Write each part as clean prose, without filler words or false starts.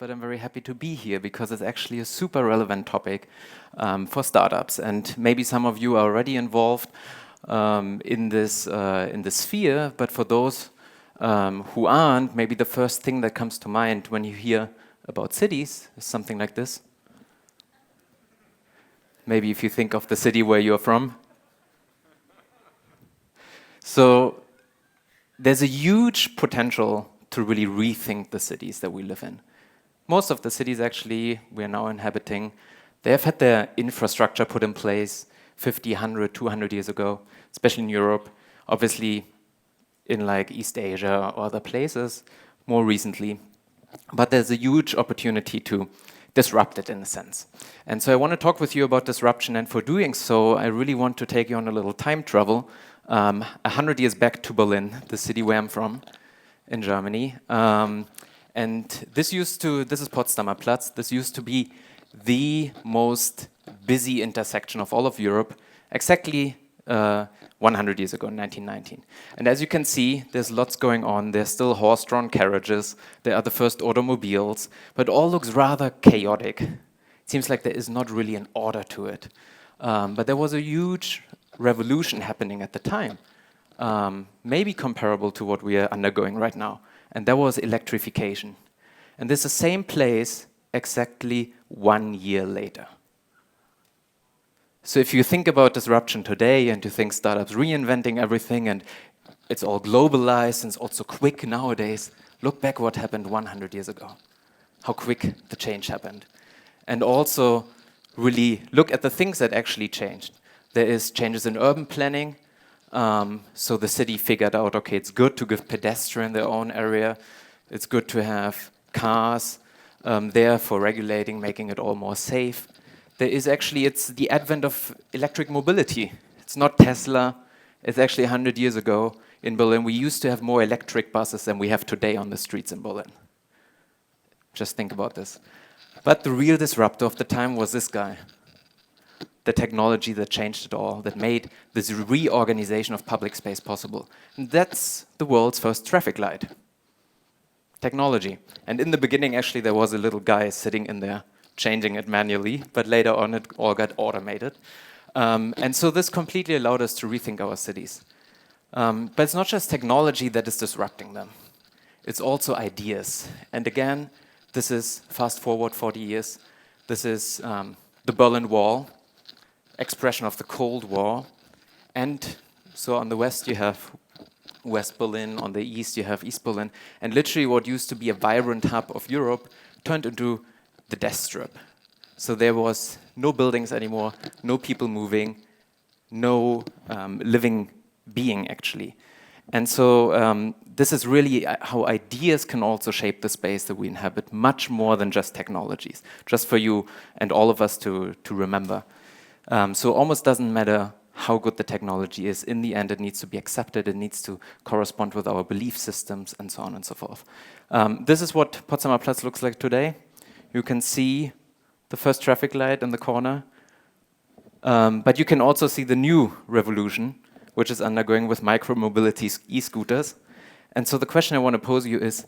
but I'm very happy to be here because it's actually a super relevant topic for startups. And maybe some of you are already involved in this sphere, but for those who aren't, maybe the first thing that comes to mind when you hear about cities is something like this. Maybe if you think of the city where you're from. So there's a huge potential to really rethink the cities that we live in. Most of the cities actually we're now inhabiting, they have had their infrastructure put in place 50, 100, 200 years ago, especially in Europe, obviously in like East Asia or other places more recently. But there's a huge opportunity to disrupt it in a sense. And so I want to talk with you about disruption, and for doing so, I really want to take you on a little time travel 100 years back to Berlin, the city where I'm from, in Germany. And this is Potsdamer Platz. This used to be the most busy intersection of all of Europe, exactly 100 years ago, in 1919. And as you can see, there's lots going on. There's still horse-drawn carriages. There are the first automobiles, but it all looks rather chaotic. It seems like there is not really an order to it. But there was a huge revolution happening at the time, maybe comparable to what we are undergoing right now, and that was electrification. And this is the same place exactly 1 year later. So if you think about disruption today and you think startups reinventing everything and it's all globalized and it's also quick nowadays, look back what happened 100 years ago, how quick the change happened. And also really look at the things that actually changed. There is changes in urban planning. So the city figured out, okay, it's good to give pedestrians their own area. It's good to have cars there for regulating, making it all more safe. There is actually, it's the advent of electric mobility. It's not Tesla. It's actually 100 years ago in Berlin. We used to have more electric buses than we have today on the streets in Berlin. Just think about this. But the real disruptor of the time was this guy. The technology that changed it all, that made this reorganization of public space possible. And that's the world's first traffic light. Technology. And in the beginning, actually, there was a little guy sitting in there, changing it manually, but later on it all got automated. And so this completely allowed us to rethink our cities. But it's not just technology that is disrupting them. It's also ideas. And again, this is fast forward 40 years. This is the Berlin Wall, expression of the Cold War. And so on the west you have West Berlin, on the east you have East Berlin, and literally what used to be a vibrant hub of Europe turned into the death strip. So there was no buildings anymore, no people moving, no living being actually. And so this is really how ideas can also shape the space that we inhabit, much more than just technologies, just for you and all of us to remember. So almost doesn't matter how good the technology is. In the end, it needs to be accepted. It needs to correspond with our belief systems and so on and so forth. This is what Potsdamer Platz looks like today. You can see the first traffic light in the corner. But you can also see the new revolution, which is undergoing with micro-mobility e-scooters. And so the question I want to pose you is,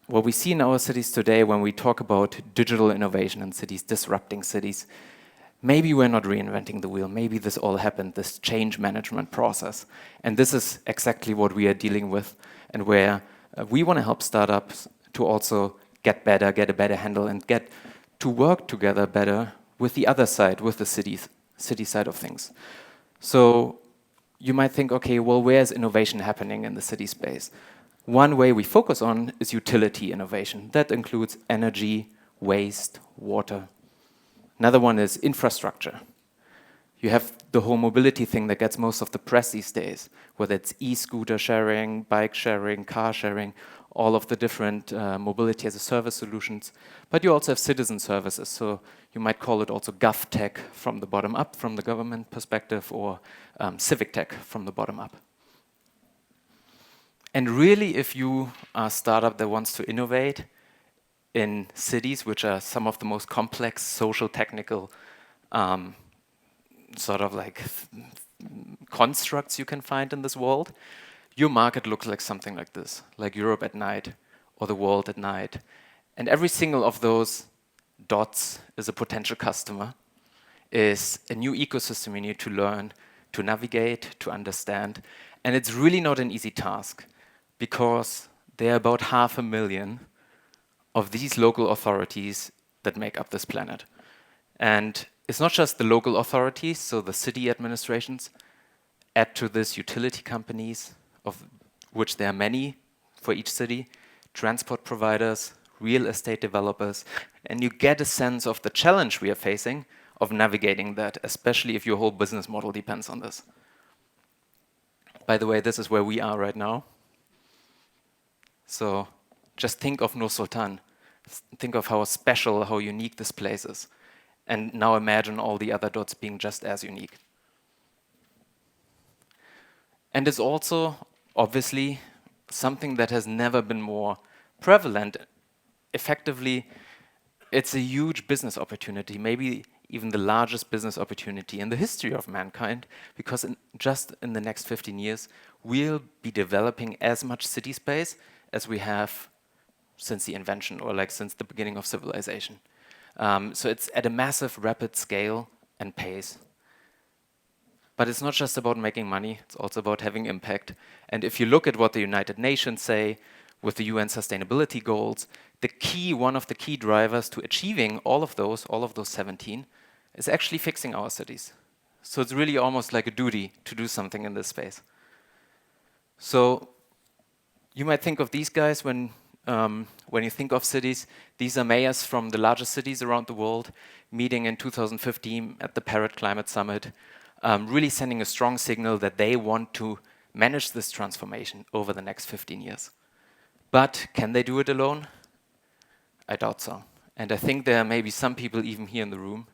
what we see in our cities today when we talk about digital innovation in cities, disrupting cities, maybe we're not reinventing the wheel. Maybe this all happened, this change management process. And this is exactly what we are dealing with and where we want to help startups to also get better, get a better handle, and get to work together better with the other side, with the city side of things. So you might think, okay, well, where's innovation happening in the city space? One way we focus on is utility innovation. That includes energy, waste, water. Another one is infrastructure. You have the whole mobility thing that gets most of the press these days, whether it's e-scooter sharing, bike sharing, car sharing, all of the different mobility as a service solutions. But you also have citizen services, so you might call it also GovTech from the bottom up, from the government perspective, or civic tech from the bottom up. And really, if you are a startup that wants to innovate in cities, which are some of the most complex social, technical sort of like constructs you can find in this world, your market looks like something like this, like Europe at night or the world at night. And every single of those dots is a potential customer, is a new ecosystem you need to learn, to navigate, to understand. And it's really not an easy task because there are about 500,000 of these local authorities that make up this planet. And it's not just the local authorities, so the city administrations, add to this utility companies, of which there are many for each city, transport providers, real estate developers, and you get a sense of the challenge we are facing of navigating that, especially if your whole business model depends on this. By the way, this is where we are right now. So just think of Nur Sultan. Think of how special, how unique this place is. And now imagine all the other dots being just as unique. And it's also, obviously, something that has never been more prevalent. Effectively, it's a huge business opportunity, maybe even the largest business opportunity in the history of mankind, because just in the next 15 years, we'll be developing as much city space as we have since the invention, or like since the beginning of civilization. So it's at a massive, rapid scale and pace. But it's not just about making money, it's also about having impact. And if you look at what the United Nations say with the UN sustainability goals, one of the key drivers to achieving all of those 17, is actually fixing our cities. So it's really almost like a duty to do something in this space. So you might think of these guys when you think of cities. These are mayors from the largest cities around the world, meeting in 2015 at the Paris Climate Summit, really sending a strong signal that they want to manage this transformation over the next 15 years. But can they do it alone? I doubt so. And I think there may be some people even here in the room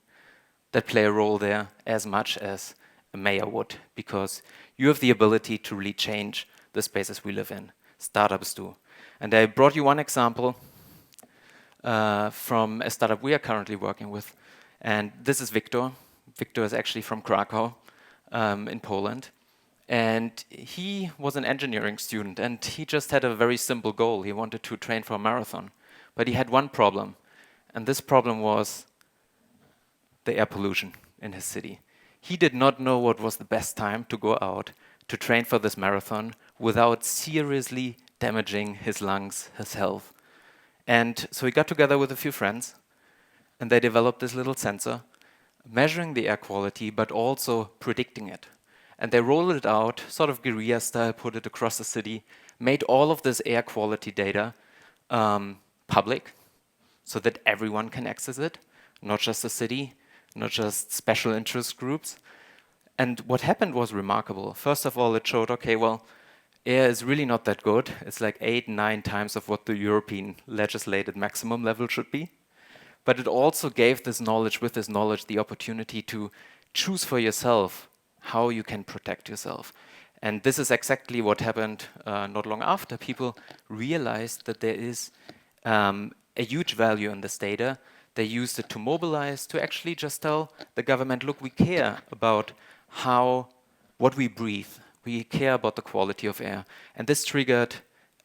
that play a role there as much as a mayor would, because you have the ability to really change the spaces we live in. Startups do. And I brought you one example from a startup we are currently working with. And this is Victor. Victor is actually from Krakow in Poland. And he was an engineering student, and he just had a very simple goal. He wanted to train for a marathon. But he had one problem, and this problem was the air pollution in his city. He did not know what was the best time to go out to train for this marathon without seriously damaging his lungs, his health. And so he got together with a few friends, and they developed this little sensor, measuring the air quality, but also predicting it. And they rolled it out, sort of guerrilla style, put it across the city, made all of this air quality data public, so that everyone can access it, not just the city, not just special interest groups. And what happened was remarkable. First of all, it showed, okay, well, air is really not that good. It's like 8, 9 times of what the European legislated maximum level should be. But it also gave this knowledge, with this knowledge, the opportunity to choose for yourself how you can protect yourself. And this is exactly what happened not long after. People realized that there is a huge value in this data. They used it to mobilize, to actually just tell the government, look, we care about what we breathe. We care about the quality of air. And this triggered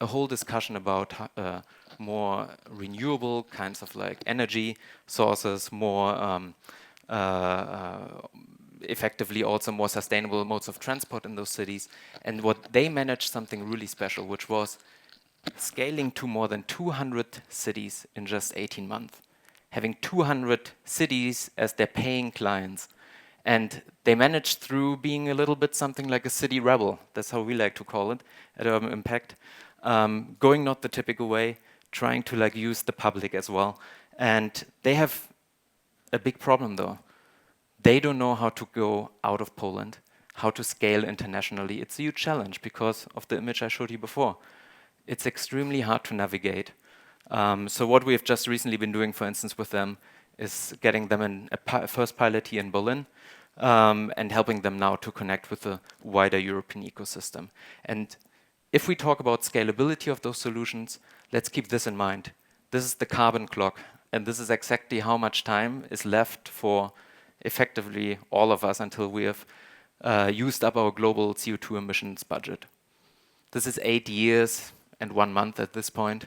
a whole discussion about more renewable kinds of like energy sources, more effectively also more sustainable modes of transport in those cities. And what they managed, something really special, which was scaling to more than 200 cities in just 18 months, having 200 cities as their paying clients. And they managed, through being a little bit something like a city rebel, that's how we like to call it at Urban Impact, going not the typical way, trying to like use the public as well. And they have a big problem though. They don't know how to go out of Poland, how to scale internationally. It's a huge challenge because of the image I showed you before. It's extremely hard to navigate. So what we've just recently been doing, for instance, with them is getting them in a first pilot here in Berlin and helping them now to connect with the wider European ecosystem. And if we talk about scalability of those solutions, let's keep this in mind. This is the carbon clock, and this is exactly how much time is left for effectively all of us until we have used up our global CO2 emissions budget. This is 8 years and 1 month at this point.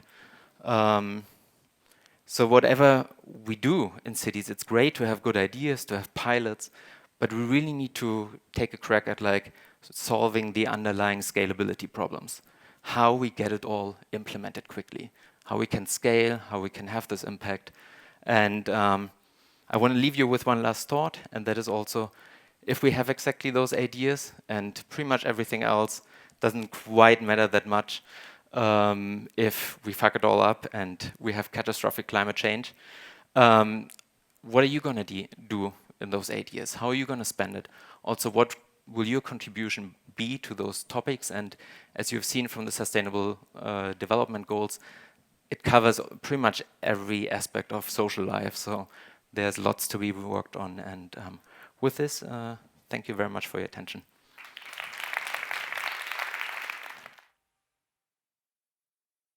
So whatever we do in cities, it's great to have good ideas, to have pilots, but we really need to take a crack at like solving the underlying scalability problems, how we get it all implemented quickly, how we can scale, how we can have this impact. And I want to leave you with one last thought, and that is also, if we have exactly those ideas and pretty much everything else doesn't quite matter that much, if we fuck it all up and we have catastrophic climate change, what are you going to do in those 8 years? How are you going to spend it? Also, what will your contribution be to those topics? And as you've seen from the Sustainable Development Goals, it covers pretty much every aspect of social life. So there's lots to be worked on. And with this, thank you very much for your attention.